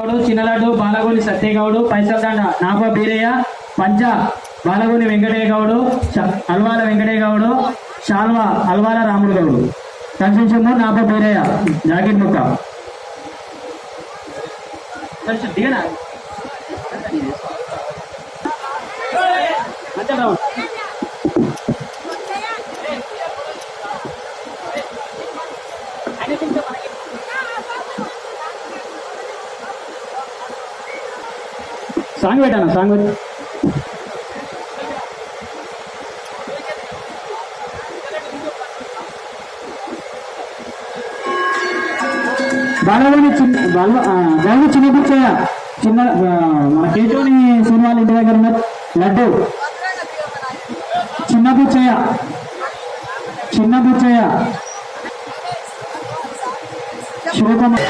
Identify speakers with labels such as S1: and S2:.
S1: చిన్నలాడు బాలగోని సత్యగౌడు, పైసల దండ నాప బీరయ్య, పంచ బాలగోని వెంకటయ్య గౌడు, అల్వాల వెంకటయ్య గౌడు, శాల్వా అల్వాల రాముడు గౌడు, కన్సెన్షన్ నాప బీరయ్య, జాకెట్ ముక్క దిగనా సాంగ్ పెట్టానా సాంగ్ పెట్టి బాలవాణి చిన్న బుచ్చయ్య చిన్న మన కేటోని సినిమాలు ఇంటి దగ్గర ఉన్న లడ్డు చిన్న బుచ్చయ్య శివకుమార్